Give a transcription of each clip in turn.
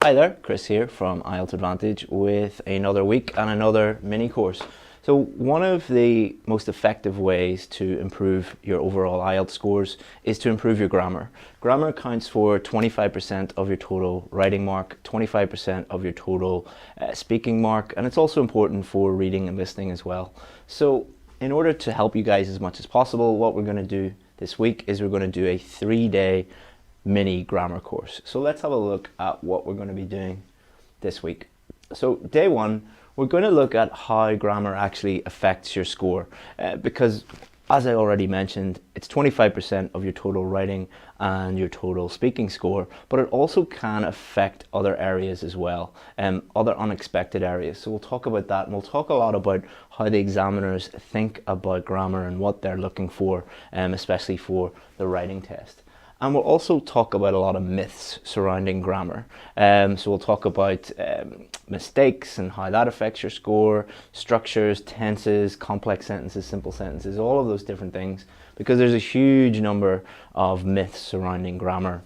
Hi there, Chris here from IELTS Advantage with another week and another mini course. So one of the most effective ways to improve your overall IELTS scores is to improve your grammar. Grammar accounts for 25% of your total writing mark, 25% of your total speaking mark, and it's also important for reading and listening as well. So in order to help you guys as much as possible, what we're going to do this week is we're going to do a 3-day mini grammar course. So let's have a look at what we're going to be doing this week. So day one, we're going to look at how grammar actually affects your score because, as I already mentioned, it's 25% of your total writing and your total speaking score, but it also can affect other areas as well, other unexpected areas. So we'll talk about that, and we'll talk a lot about how the examiners think about grammar and what they're looking for, especially for the writing test. And we'll also talk about a lot of myths surrounding grammar. So we'll talk about mistakes and how that affects your score, structures, tenses, complex sentences, simple sentences, all of those different things, because there's a huge number of myths surrounding grammar,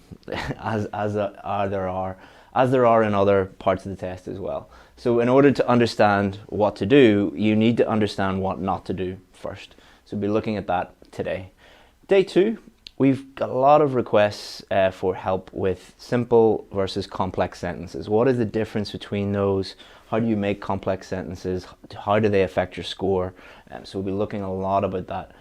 as there are in other parts of the test as well. So in order to understand what to do, you need to understand what not to do first. So we'll be looking at that today. Day two, we've got a lot of requests for help with simple versus complex sentences. What is the difference between those? How do you make complex sentences? How do they affect your score? So we'll be looking a lot about that.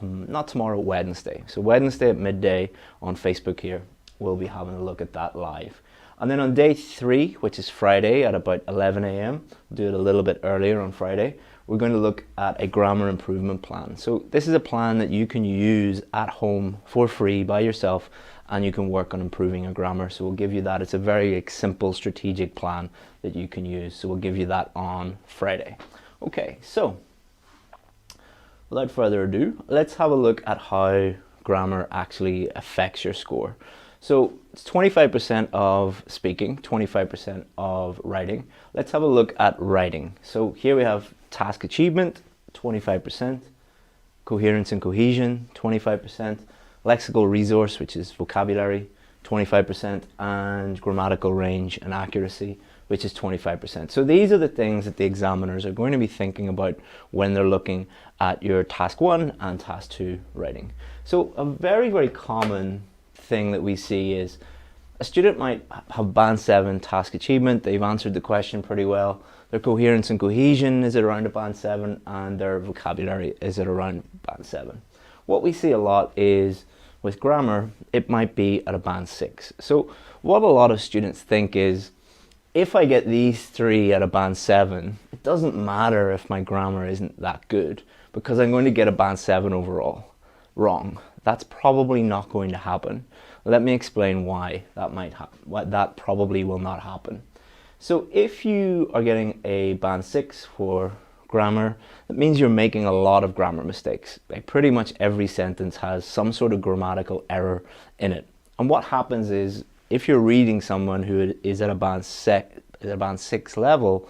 Not tomorrow, Wednesday. So Wednesday at midday on Facebook here, we'll be having a look at that live. And then on day three, which is Friday at about 11 a.m., we'll do it a little bit earlier on Friday, we're going to look at a grammar improvement plan. So this is a plan that you can use at home for free by yourself, and you can work on improving your grammar. So we'll give you that. It's a very simple strategic plan that you can use. So we'll give you that on Friday. Okay, so without further ado, let's have a look at how grammar actually affects your score. So it's 25% of speaking, 25% of writing. Let's have a look at writing. So here we have task achievement, 25%, coherence and cohesion, 25%, lexical resource, which is vocabulary, 25%, and grammatical range and accuracy, which is 25%. So these are the things that the examiners are going to be thinking about when they're looking at your task 1 and task 2 writing. So a very, very common thing that we see is a student might have band 7 task achievement. They've answered the question pretty well. Their coherence and cohesion is at around a band 7, and their vocabulary is at around band 7. What we see a lot is with grammar, it might be at a band 6. So what a lot of students think is, if I get these 3 at a band 7, it doesn't matter if my grammar isn't that good, because I'm going to get a band 7 overall. Wrong. That's probably not going to happen. Let me explain why that probably will not happen. So if you are getting a band 6 for grammar, that means you're making a lot of grammar mistakes. Like pretty much every sentence has some sort of grammatical error in it. And what happens is, if you're reading someone who is at a band 6 level,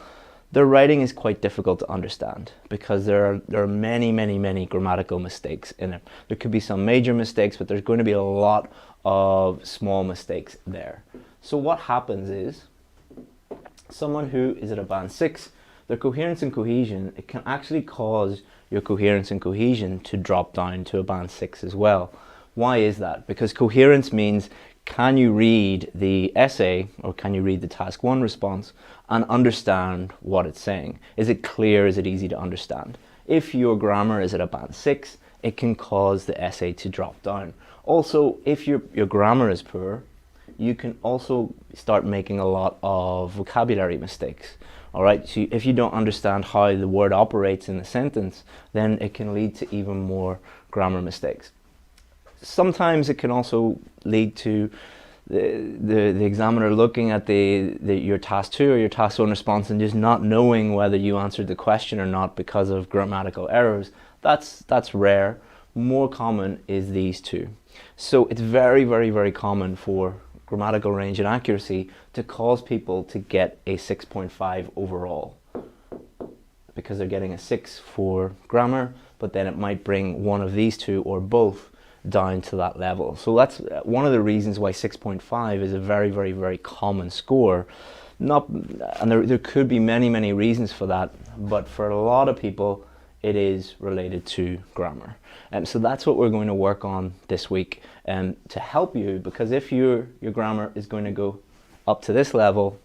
their writing is quite difficult to understand because there are many grammatical mistakes in it. There could be some major mistakes, but there's going to be a lot of small mistakes there. So what happens is, someone who is at a band 6, their coherence and cohesion, it can actually cause your coherence and cohesion to drop down to a band 6 as well. Why is that? Because coherence means, can you read the essay or can you read the task 1 response and understand what it's saying? Is it clear? Is it easy to understand? If your grammar is at a band 6, it can cause the essay to drop down. Also, if your grammar is poor, you can also start making a lot of vocabulary mistakes. All right, so if you don't understand how the word operates in the sentence, then it can lead to even more grammar mistakes. Sometimes it can also lead to the examiner looking at your task 2 or your task 1 response and just not knowing whether you answered the question or not because of grammatical errors. That's rare. More common is these two. So it's very common for grammatical range and accuracy to cause people to get a 6.5 overall, because they're getting a 6 for grammar, but then it might bring one of these two or both down to that level. So that's one of the reasons why 6.5 is a very, very, very common score. And there could be many, many reasons for that, but for a lot of people, it is related to grammar. So that's what we're going to work on this week to help you, because if your grammar is going to go up to this level,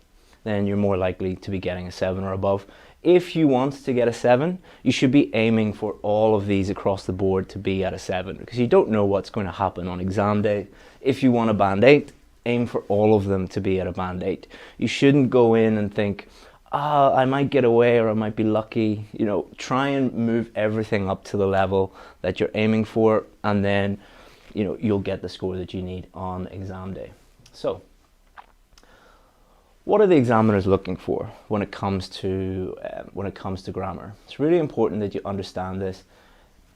then you're more likely to be getting a 7 or above. If you want to get a 7, you should be aiming for all of these across the board to be at a 7, because you don't know what's going to happen on exam day. If you want a band 8, aim for all of them to be at a band 8. You shouldn't go in and think, I might get away or I might be lucky. You know, try and move everything up to the level that you're aiming for, and then, you know, you'll get the score that you need on exam day. So, what are the examiners looking for when it comes to grammar? It's really important that you understand this.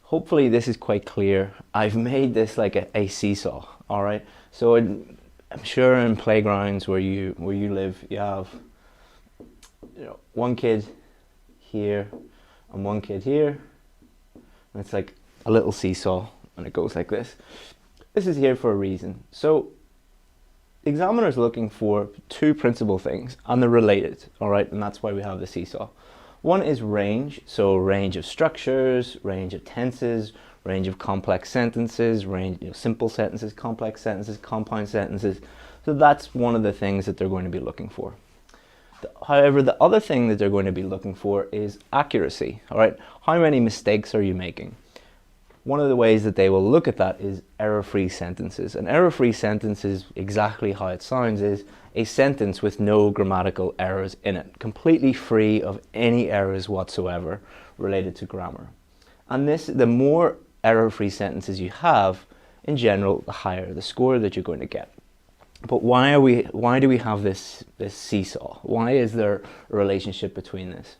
Hopefully this is quite clear. I've made this like a seesaw, all right? So I'm sure in playgrounds where you live, you have, you know, one kid here and one kid here, and it's like a little seesaw, and it goes like this. This is here for a reason. So the examiner is looking for two principal things, and they're related, all right? And that's why we have the seesaw. One is range, so range of structures, range of tenses, range of complex sentences, range, you know, simple sentences, complex sentences, compound sentences. So that's one of the things that they're going to be looking for. However, the other thing that they're going to be looking for is accuracy, all right? How many mistakes are you making? One of the ways that they will look at that is error-free sentences. An error-free sentence is exactly how it sounds, is a sentence with no grammatical errors in it, completely free of any errors whatsoever related to grammar. And the more error-free sentences you have, in general, the higher the score that you're going to get. But why do we have this seesaw? Why is there a relationship between this?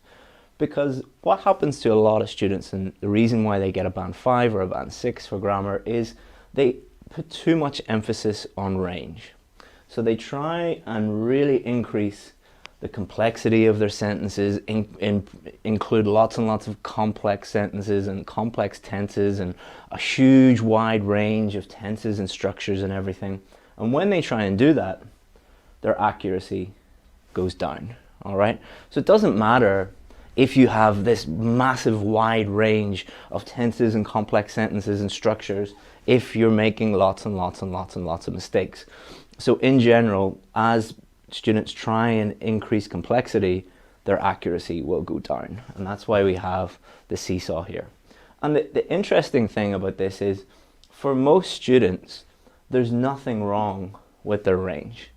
Because what happens to a lot of students, and the reason why they get a band 5 or a band 6 for grammar, is they put too much emphasis on range. So they try and really increase the complexity of their sentences, include lots and lots of complex sentences and complex tenses and a huge wide range of tenses and structures and everything. And when they try and do that, their accuracy goes down, all right? So it doesn't matter if you have this massive wide range of tenses and complex sentences and structures, if you're making lots and lots and lots and lots of mistakes. So in general, as students try and increase complexity, their accuracy will go down. And that's why we have the seesaw here. And the interesting thing about this is, for most students, there's nothing wrong with their range.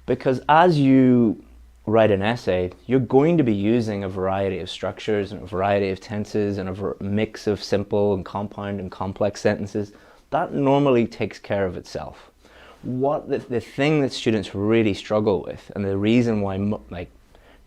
Because as you write an essay, you're going to be using a variety of structures and a variety of tenses and a mix of simple and compound and complex sentences. That normally takes care of itself. What the thing that students really struggle with, and the reason why like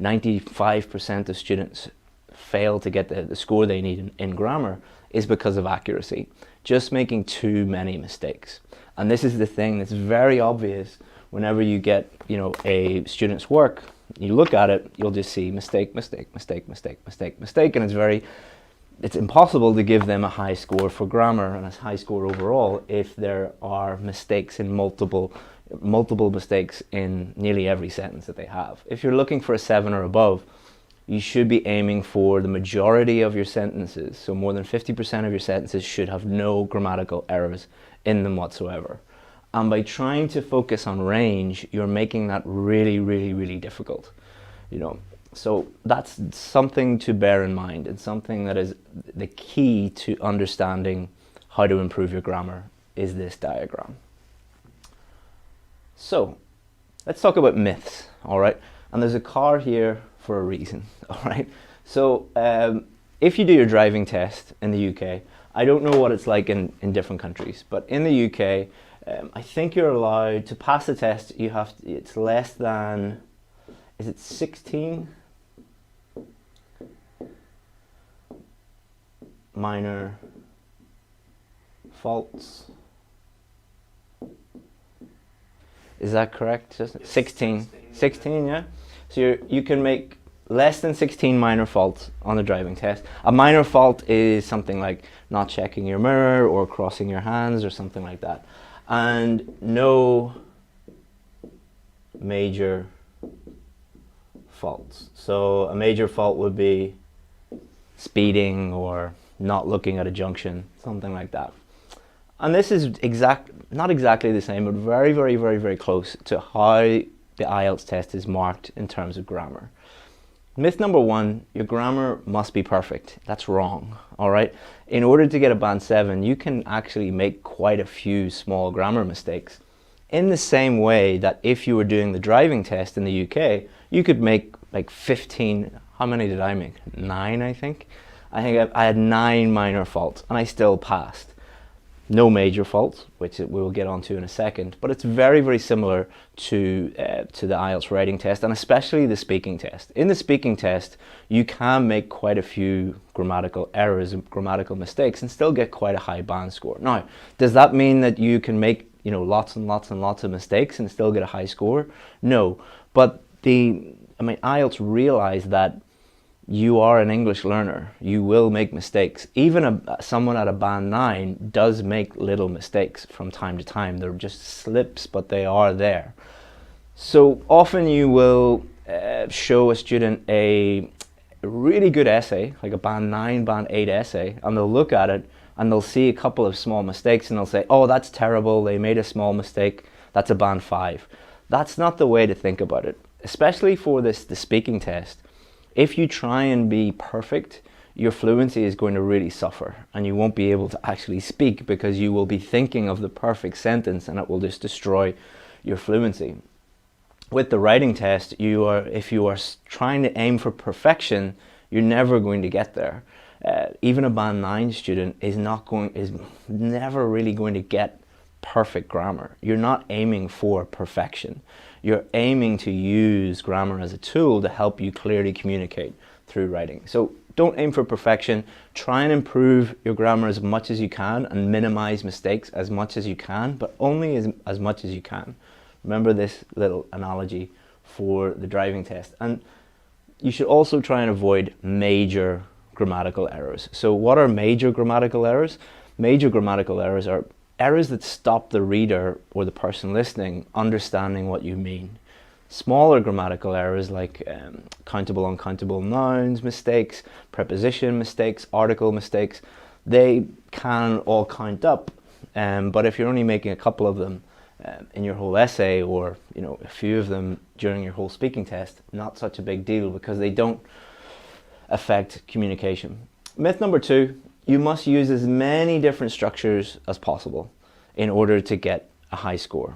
95% of students fail to get the score they need in grammar, is because of accuracy. Just making too many mistakes. And this is the thing that's very obvious whenever you get, you know, a student's work. You look at it, you'll just see mistake, mistake, mistake, mistake, mistake, mistake, and it's impossible to give them a high score for grammar and a high score overall if there are mistakes in multiple mistakes in nearly every sentence that they have. If you're looking for a 7 or above, you should be aiming for the majority of your sentences. So more than 50% of your sentences should have no grammatical errors in them whatsoever. And by trying to focus on range, you're making that really, really, really difficult. You know, so that's something to bear in mind, and something that is the key to understanding how to improve your grammar is this diagram. So let's talk about myths, all right? And there's a car here for a reason, all right? So if you do your driving test in the UK, I don't know what it's like in different countries, but in the UK, I think you're allowed to pass the test. It's less than, is it 16 minor faults? Is that correct? 16, yeah. So you can make less than 16 minor faults on the driving test. A minor fault is something like not checking your mirror or crossing your hands or something like that. And no major faults. So a major fault would be speeding or not looking at a junction, something like that. And this is not exactly the same, but very, very, very, very close to how the IELTS test is marked in terms of grammar. Myth number one, your grammar must be perfect. That's wrong, all right? In order to get a band 7, you can actually make quite a few small grammar mistakes. In the same way that if you were doing the driving test in the UK, you could make like 15, how many did I make? 9, I think. I think I had 9 minor faults and I still passed. No major faults, which we will get onto in a second, but it's very, very similar to the IELTS writing test, and especially the speaking test. In the speaking test, you can make quite a few grammatical errors and grammatical mistakes and still get quite a high band score. Now, does that mean that you can make, you know, lots and lots and lots of mistakes and still get a high score? No, but IELTS realize that you are an English learner. You will make mistakes. Even someone at a band 9 does make little mistakes from time to time. They're just slips, but they are there. So often you will show a student a really good essay, like a band 9, band 8 essay, and they'll look at it and they'll see a couple of small mistakes and they'll say, oh, that's terrible, they made a small mistake, that's a band 5. That's not the way to think about it, especially for the speaking test. If you try and be perfect, your fluency is going to really suffer and you won't be able to actually speak because you will be thinking of the perfect sentence and it will just destroy your fluency. With the writing test, if you are trying to aim for perfection, you're never going to get there. Even a band 9 student is never really going to get perfect grammar. You're not aiming for perfection. You're aiming to use grammar as a tool to help you clearly communicate through writing. So don't aim for perfection. Try and improve your grammar as much as you can and minimize mistakes as much as you can, but only as much as you can. Remember this little analogy for the driving test. And you should also try and avoid major grammatical errors. So what are major grammatical errors? Major grammatical errors are errors that stop the reader or the person listening understanding what you mean. Smaller grammatical errors like countable, uncountable nouns mistakes, preposition mistakes, article mistakes, they can all count up. But if you're only making a couple of them in your whole essay, or a few of them during your whole speaking test, not such a big deal because they don't affect communication. Myth number 2. You must use as many different structures as possible in order to get a high score.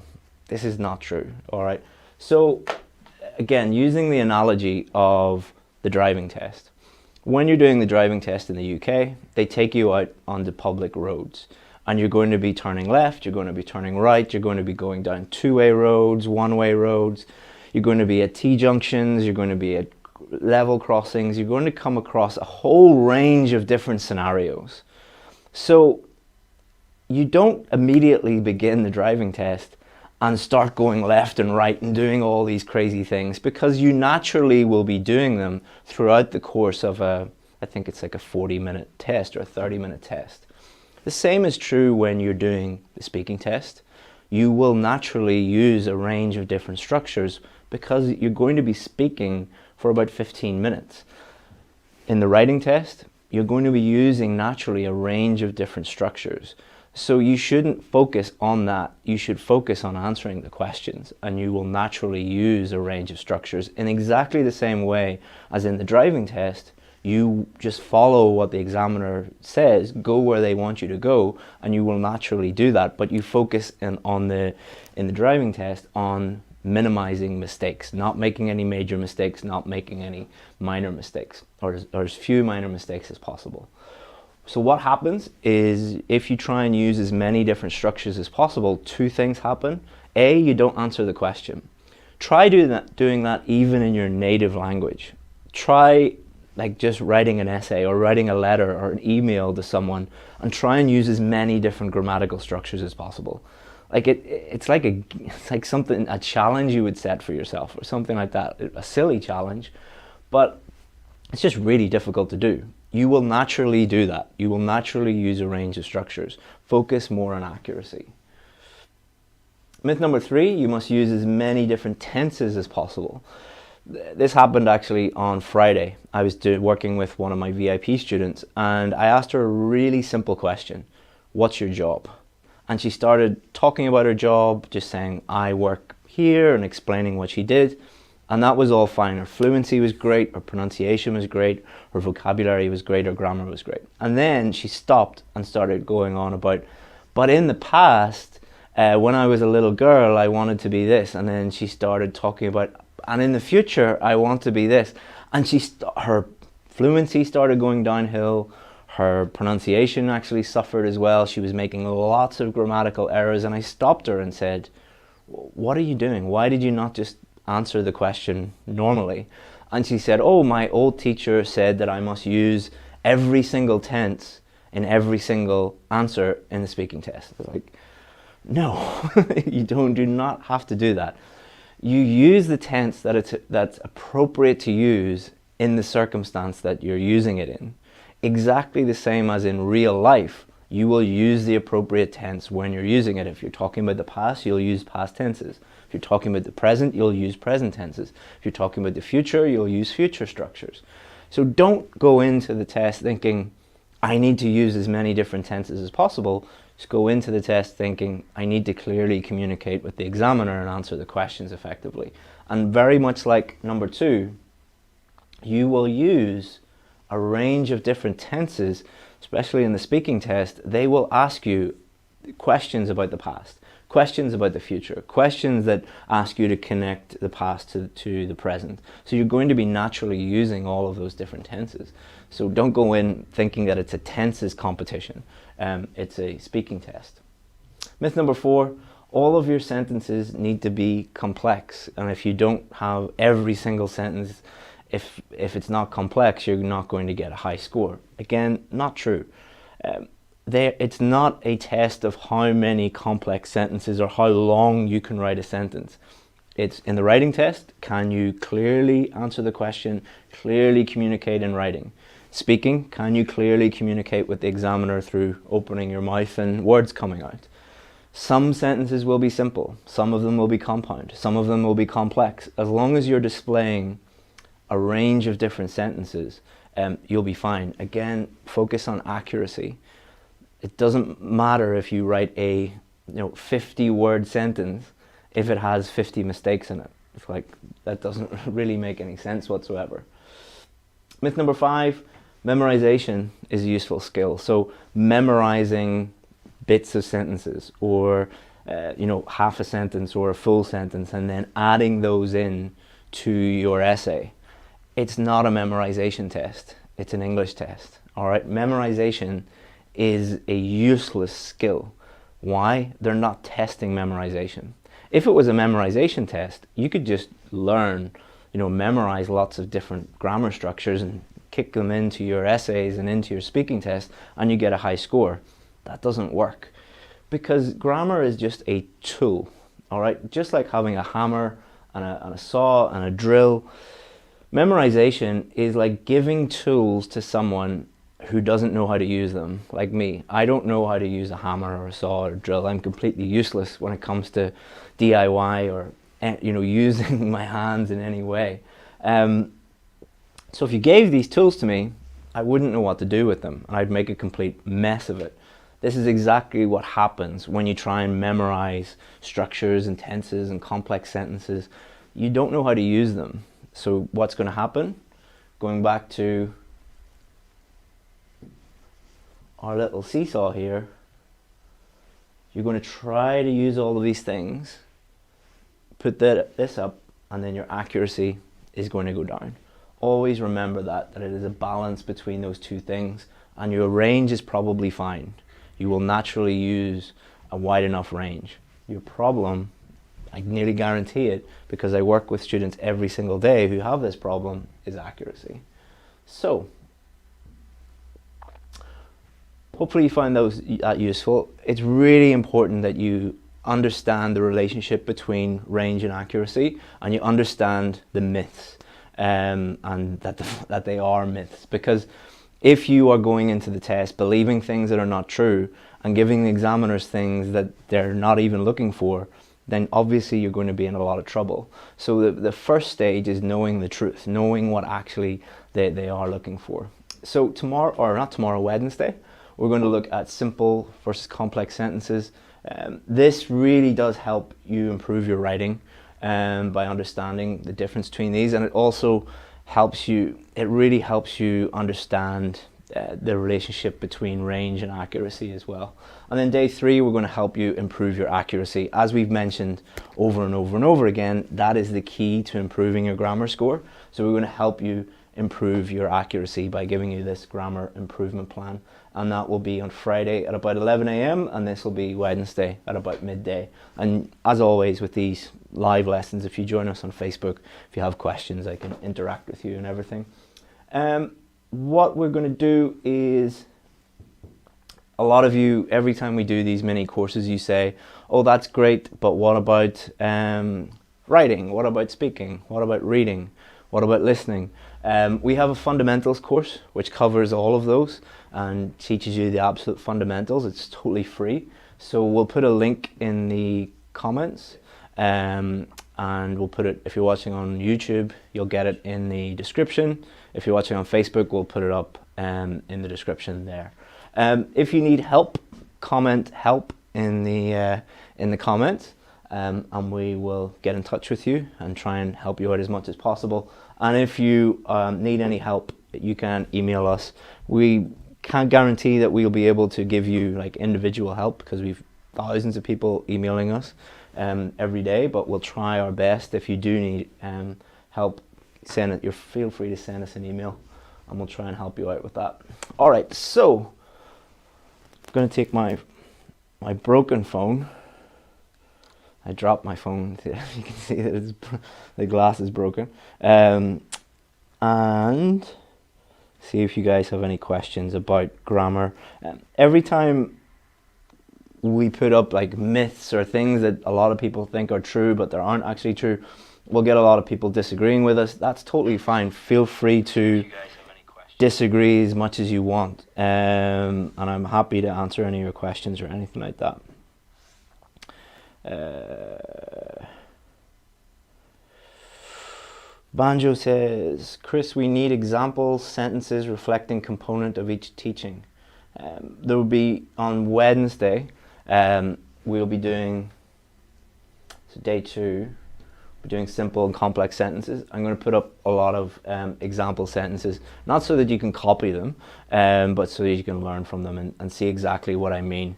This is not true, all right? So again, using the analogy of the driving test. When you're doing the driving test in the UK, they take you out onto public roads and you're going to be turning left, you're going to be turning right, you're going to be going down two-way roads, one-way roads, you're going to be at T-junctions, you're going to be at level crossings, you're going to come across a whole range of different scenarios. So you don't immediately begin the driving test and start going left and right and doing all these crazy things, because you naturally will be doing them throughout the course of I think it's like a 40-minute test or a 30-minute test. The same is true when you're doing the speaking test. You will naturally use a range of different structures because you're going to be speaking for about 15 minutes. In the writing test, you're going to be using naturally a range of different structures. So you shouldn't focus on that. You should focus on answering the questions, and you will naturally use a range of structures in exactly the same way as in the driving test. You just follow what the examiner says, go where they want you to go, and you will naturally do that. But you focus in the driving test on minimizing mistakes, not making any major mistakes, not making any minor mistakes, or as few minor mistakes as possible. So what happens is, if you try and use as many different structures as possible, two things happen. A, you don't answer the question. Try doing that even in your native language. Try just writing an essay or writing a letter or an email to someone, and try and use as many different grammatical structures as possible. It's like a challenge you would set for yourself or something like that, a silly challenge. but it's just really difficult to do. You will naturally do that. You will naturally use a range of structures. Focus more on accuracy. Myth number 3, you must use as many different tenses as possible. This happened actually on Friday. I was working with one of my VIP students, and I asked her a really simple question. What's your job? And she started talking about her job, just saying, I work here, and explaining what she did. And that was all fine. Her fluency was great, her pronunciation was great, her vocabulary was great, her grammar was great. And then she stopped and started going on about, but in the past, when I was a little girl, I wanted to be this. And then she started talking about, and in the future, I want to be this. And her fluency started going downhill. Her pronunciation actually suffered as well. She was making lots of grammatical errors. And I stopped her and said, what are you doing? Why did you not just answer the question normally? And she said, oh, my old teacher said that I must use every single tense in every single answer in the speaking test. I was like, no, you do not have to do that. You use the tense that's appropriate to use in the circumstance that you're using it in. Exactly the same as in real life, you will use the appropriate tense when you're using it. If you're talking about the past, you'll use past tenses. If you're talking about the present, you'll use present tenses. If you're talking about the future, you'll use future structures. So don't go into the test thinking, I need to use as many different tenses as possible. Just go into the test thinking, I need to clearly communicate with the examiner and answer the questions effectively. And very much like number 2, you will use a range of different tenses, especially in the speaking test. They will ask you questions about the past, questions about the future, questions that ask you to connect the past to the present. So you're going to be naturally using all of those different tenses. So don't go in thinking that it's a tenses competition. It's a speaking test. Myth number 4, all of your sentences need to be complex. And if you don't have every single sentence, if it's not complex, you're not going to get a high score. Again, not true. It's not a test of how many complex sentences or how long you can write a sentence. It's in the writing test, can you clearly answer the question, clearly communicate in writing? Speaking, can you clearly communicate with the examiner through opening your mouth and words coming out? Some sentences will be simple, some of them will be compound, some of them will be complex. As long as you're displaying a range of different sentences, you'll be fine. Again, focus on accuracy. It doesn't matter if you write a 50-word sentence if it has 50 mistakes in it. It's like, that doesn't really make any sense whatsoever. Myth number 5, memorization is a useful skill. So memorizing bits of sentences, or half a sentence or a full sentence, and then adding those in to your essay. It's not a memorization test, it's an English test. All right, memorization is a useless skill. Why? They're not testing memorization. If it was a memorization test, you could just learn, memorize lots of different grammar structures and kick them into your essays and into your speaking test, and you get a high score. That doesn't work, because grammar is just a tool. All right, just like having a hammer and a saw and a drill. Memorization is like giving tools to someone who doesn't know how to use them, like me. I don't know how to use a hammer or a saw or a drill. I'm completely useless when it comes to DIY or using my hands in any way. So if you gave these tools to me, I wouldn't know what to do with them, and I'd make a complete mess of it. This is exactly what happens when you try and memorize structures and tenses and complex sentences. You don't know how to use them. So what's going to happen? Going back to our little seesaw here, you're going to try to use all of these things, put this up, and then your accuracy is going to go down. Always remember that it is a balance between those two things, and your range is probably fine. You will naturally use a wide enough range. Your problem, I nearly guarantee it, because I work with students every single day who have this problem, is accuracy. So, hopefully you find those useful. It's really important that you understand the relationship between range and accuracy, and you understand the myths. and that they are myths. Because if you are going into the test believing things that are not true and giving the examiners things that they're not even looking for, then obviously you're going to be in a lot of trouble. So the first stage is knowing the truth, knowing what actually they are looking for. So tomorrow, or not tomorrow, Wednesday, we're going to look at simple versus complex sentences. This really does help you improve your writing by understanding the difference between these, and it also helps you, it really helps you understand the relationship between range and accuracy as well. And then day 3, we're going to help you improve your accuracy. As we've mentioned over and over and over again, that is the key to improving your grammar score. So we're going to help you improve your accuracy by giving you this grammar improvement plan. And that will be on Friday at about 11 a.m. and this will be Wednesday at about midday. And as always with these live lessons, if you join us on Facebook, if you have questions, I can interact with you and everything. What we're going to do is, a lot of you, every time we do these mini courses, you say, oh, that's great, but what about writing? What about speaking? What about reading? What about listening? We have a fundamentals course which covers all of those and teaches you the absolute fundamentals. It's totally free. So we'll put a link in the comments, and we'll put it, if you're watching on YouTube, you'll get it in the description. If you're watching on Facebook, we'll put it up in the description there. If you need help, comment help in the comments, and we will get in touch with you and try and help you out as much as possible. And if you need any help, you can email us. We can't guarantee that we'll be able to give you like individual help because we've thousands of people emailing us every day, but we'll try our best. If you do need help, feel free to send us an email and we'll try and help you out with that. All right, so I'm going to take my broken phone. I dropped my phone. You can see that the glass is broken. And see if you guys have any questions about grammar. Every time we put up like myths or things that a lot of people think are true but they aren't actually true, we'll get a lot of people disagreeing with us. That's totally fine. Feel free to disagree as much as you want, and I'm happy to answer any of your questions or anything like that. Banjo says, Chris, we need example sentences reflecting component of each teaching. There will be on Wednesday, we'll be doing, so day 2, we're doing simple and complex sentences. I'm going to put up a lot of example sentences, not so that you can copy them, but so that you can learn from them and see exactly what I mean.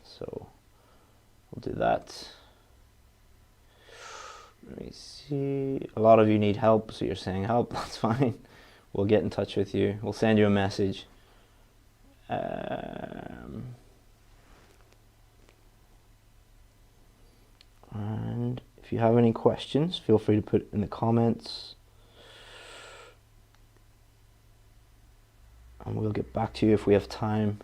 So we'll do that. Let me see. A lot of you need help, so you're saying help. That's fine. We'll get in touch with you. We'll send you a message. And if you have any questions, feel free to put it in the comments. And we'll get back to you if we have time.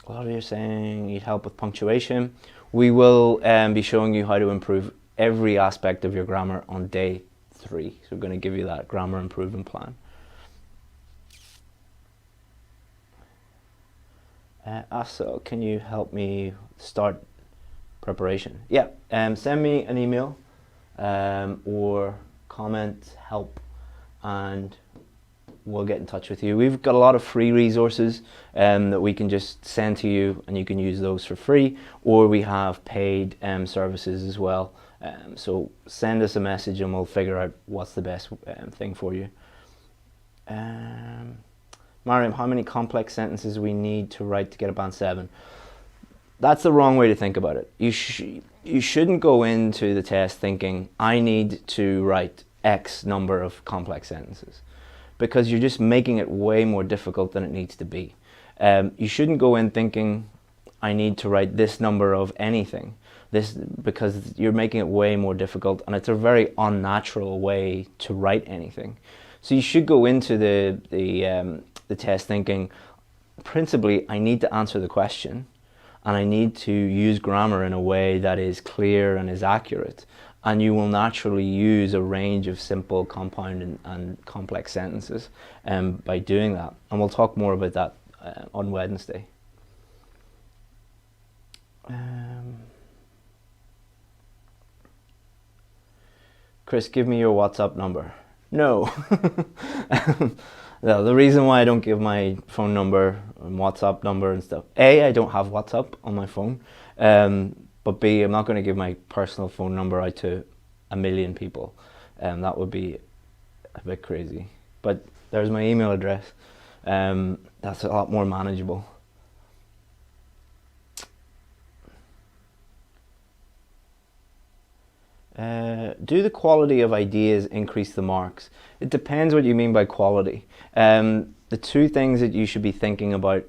A lot of you are saying you need help with punctuation. We will be showing you how to improve every aspect of your grammar on day 3. So we're going to give you that grammar improvement plan. Asa, can you help me start preparation? Yeah, send me an email or comment help and we'll get in touch with you. We've got a lot of free resources that we can just send to you and you can use those for free, or we have paid services as well. So send us a message and we'll figure out what's the best thing for you. Mariam, how many complex sentences we need to write to get a band 7? That's the wrong way to think about it. You shouldn't go into the test thinking, I need to write X number of complex sentences, because you're just making it way more difficult than it needs to be. You shouldn't go in thinking, I need to write this number of anything, because you're making it way more difficult, and it's a very unnatural way to write anything. So you should go into the test thinking, principally, I need to answer the question, and I need to use grammar in a way that is clear and is accurate. And you will naturally use a range of simple, compound and complex sentences by doing that. And we'll talk more about that on Wednesday. Chris, give me your WhatsApp number. No. No, the reason why I don't give my phone number and WhatsApp number and stuff, A, I don't have WhatsApp on my phone, but B, I'm not going to give my personal phone number out to 1 million people. That would be a bit crazy. But there's my email address. That's a lot more manageable. Do the quality of ideas increase the marks? It depends what you mean by quality. The two things that you should be thinking about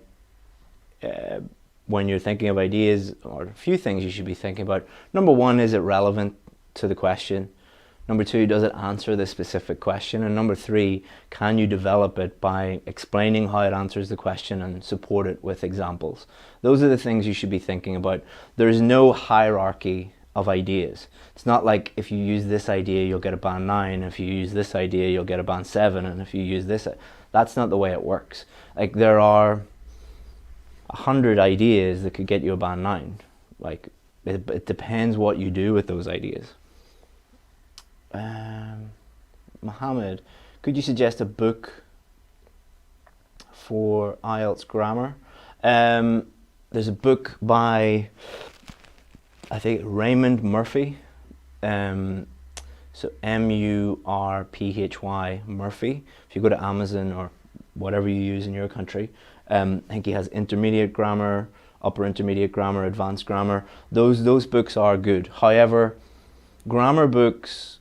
when you're thinking of ideas, or a few things you should be thinking about. Number one, is it relevant to the question? Number two, does it answer the specific question? And number three, can you develop it by explaining how it answers the question and support it with examples? Those are the things you should be thinking about. There's no hierarchy of ideas. It's not like if you use this idea you'll get a band 9, if you use this idea you'll get a band 7, and if you use this, that's not the way it works. Like, there are 100 ideas that could get you a band 9. Like, it depends what you do with those ideas. Mohammed, could you suggest a book for IELTS grammar? There's a book by, I think, Raymond Murphy. So M-U-R-P-H-Y, Murphy. If you go to Amazon or whatever you use in your country, I think he has intermediate grammar, upper intermediate grammar, advanced grammar. Those books are good. However, grammar books,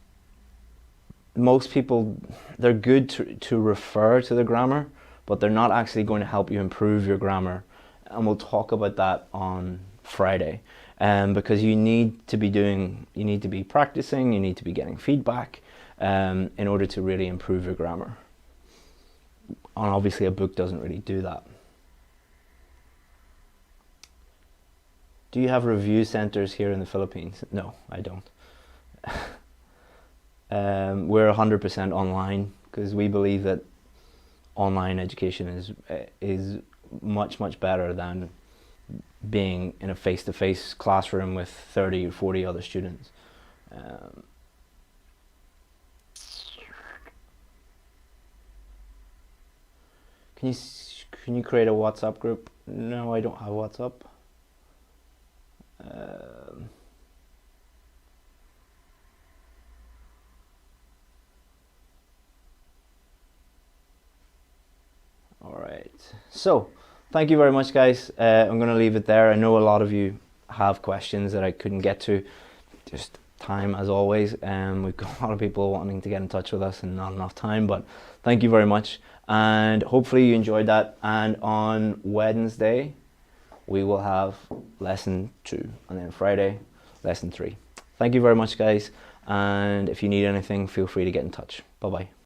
most people, they're good to refer to the grammar, but they're not actually going to help you improve your grammar. And we'll talk about that on Friday. Because you need to be practicing, you need to be getting feedback in order to really improve your grammar. And obviously a book doesn't really do that. Do you have review centers here in the Philippines? No, I don't. We're 100% online because we believe that online education is much better than being in a face-to-face classroom with 30 or 40 other students. Can you create a WhatsApp group? No, I don't have WhatsApp. All right, so thank you very much, guys. I'm going to leave it there. I know a lot of you have questions that I couldn't get to. Just time, as always. We've got a lot of people wanting to get in touch with us and not enough time, but thank you very much. And hopefully you enjoyed that. And on Wednesday, we will have lesson 2. And then Friday, lesson 3. Thank you very much, guys. And if you need anything, feel free to get in touch. Bye-bye.